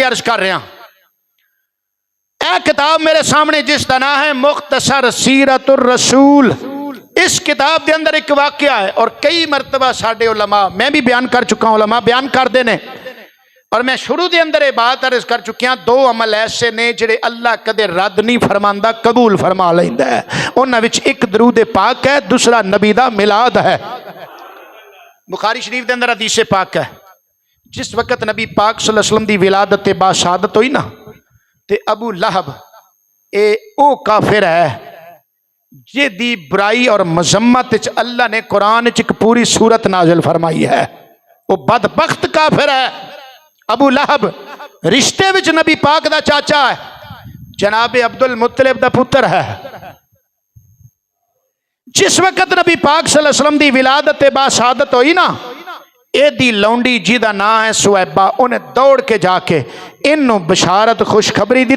अर्ज कर रहा। यह किताब मेरे सामने जिसका नाम है मुख्तसर सीरतुर रसूल, इस किताब के अंदर एक वाकया है और कई मरतबा साडे उलमा, मैं भी बयान कर चुका हूं, उलमा बयान करते हैं और मैं शुरू के अंदर ये बात अर्ज कर चुकिया। दो अमल ऐसे ने जिहड़े अल्लाह कदे रद्द नहीं फरमांदा, कबूल फरमा लैंदा है। उन्हां विच एक दरूद पाक है, दूसरा नबी दा मिलाद है। बुखारी शरीफ के अंदर हदीस पाक है, जिस वक्त नबी पाक सल्लल्लाहु अलैहि वसल्लम की विलादत बाशहादत हुई ना, ते अबू लहब ए ओ काफिर है जिहदी बुराई और मजम्मत अल्लाह ने कुरान च एक पूरी सूरत नाजिल फरमाई है। वो बदबख्त काफिर है अबू लहब, रिश्ते विच नबी पाक दा चाचा है, जनाबे अब्दुल मुत्तलिब दा पुत्र है। जिस वक्त नबी पाक सल्लल्लाहु अलैहि वसल्लम दी विलादत बाशहादत हुई ना, एदी लौंडी जिहदा नाम है सुहैबा, उन्हें दौड़ के जाके इन्हों बशारत खुशखबरी दी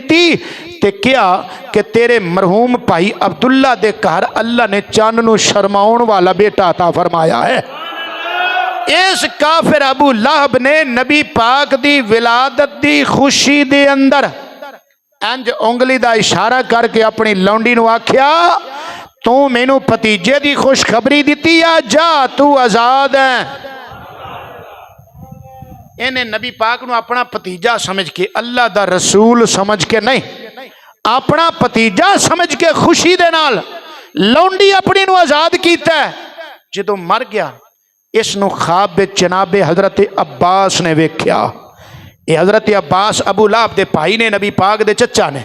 ते क्या कि तेरे मरहूम भाई अब्दुल्ला दे घर अल्लाह ने चंद नूं शर्माउण वाला बेटा अता फरमाया है। इस काफिर अबू लहब ने नबी पाक दी विलादत दी खुशी दे अंदर इंज उंगली दा इशारा करके अपनी लौंडी नूं आख्या, तू मैनू भतीजे दी खुशखबरी दी आ, जा तू आजाद है। इन्हें नबी पाक नूं अपना भतीजा समझ के, अल्लाह दा रसूल समझ के नहीं, अपना भतीजा समझ के खुशी दे नाल लौंडी अपनी नूं आजाद कीता। जदों मर गया, इस नूं ख्वाब विच जनाबे हजरत अब्बास ने वेख्या। ये हजरत अब्बास अबू लहब दे भाई ने, नबी पाक दे चचा ने।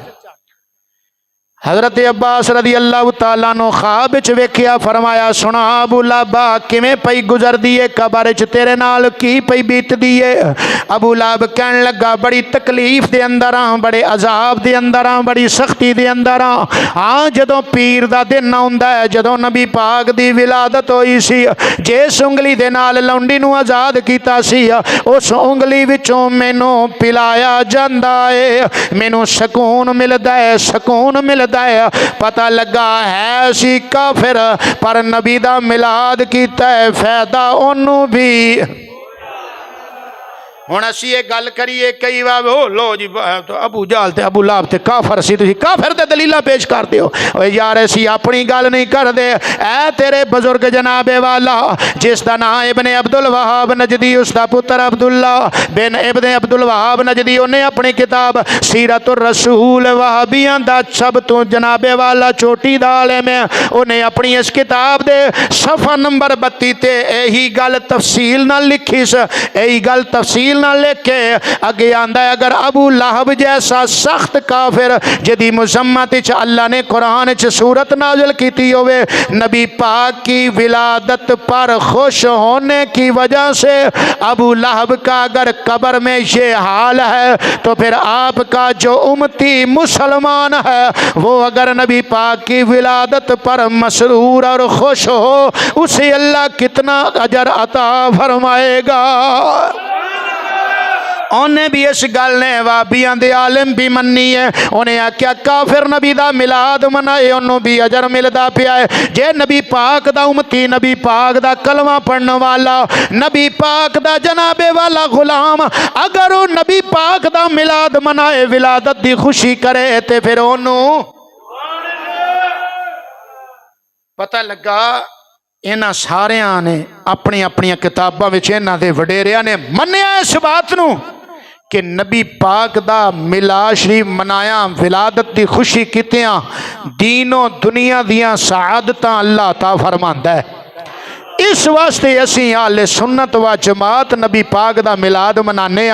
हजरत अब्बास रदी अल्लाह तआला नो ख्वाब विच वेख्या, फरमाया सुना अबू लहब किवें पई गुजरदी है, कबर च तेरे नाल की पई बीतदी है। अबू लहब कहन लगा, बड़ी तकलीफ दे अंदर हां, बड़े अजाब दे अंदर हां, बड़ी सख्ती दे अंदर हां। हाँ, जदों पीर दा दिन आउंदा है, जदों नबी पाक दी विलादत होई सी, जिस उंगली दे नाल लौंडी नूं आजाद कीता सी, उस उंगली विचों मैनू पिलाया जांदा है, मैनू सकून मिलदा है, सकून मिलदा है। पता लगा है सी काफिर, पर नबी दा मिलाद कीता है, फायदा ओनू भी। हुण असीं ये गल करिए कई बार, लो जी तो अबू जहल ते अबू लहब ते काफिर सी, तुसीं काफिर ते दलीलां पेश करदे हो। ओए यार असीं अपनी गल नहीं करदे, ऐ तेरे बुजुर्ग जनाबे वाला जिसदा नाम इब्ने अब्दुल वहाब नजदी, उसदा पुत्र अब्दुल्ला बिन इब्ने अब्दुल वहाब नजदी, उन्हें अपनी किताब सीरतुर रसूल, वहाबियां दा सब तो जनाबे वाला चोटी दा आलिम है, उन्हें अपनी इस किताब दे सफा नंबर 32 ते यही गल तफसील नाल लिखी स। यही गल तफसील ना लेके अगे आंदा है, अगर अबू लहब जैसा सख्त काफिर जिहदी मुजम्मत च अल्लाह ने कुरान च सूरत नाजिल की होवे, नबी पाक की विलादत पर खुश होने की वजह से अबू लहब का अगर कब्र में ये हाल है, तो फिर आपका जो उम्मती मुसलमान है वो अगर नबी पाक की विलादत पर मसरूर और खुश हो, उसे अल्लाह कितना अजर अता फरमाएगा। उन्हें भी इस गल ने वाबियां दे आलिम भी मन्नी है। उन्हें आख्या काफिर नबी दा मिलाद मनाए, उन्होंने भी अजर मिलता पिया है। जे नबी पाक दा उम्मती, नबी पाक दा कलमा पढ़ने वाला, नबी पाक दा जनाबे वाला गुलाम अगर वो नबी पाक दा मिलाद मनाए, विलादत दी खुशी करे, तो फिर उन्होंने पता लगा इन्हां सारियां ने अपनी अपनी किताबां विच इन्हां दे वडेरियां ने मन्निया इस बात नूं कि नबी पाक दा मिलाद शरीफ मनाया, विलादत की खुशी कीतियां, दीनों दुनिया दियां सआदतां अल्लाह ता फरमांदा है। इस वास्ते असीं आले सुन्नत व जमात नबी पाक दा मिलाद मनाने।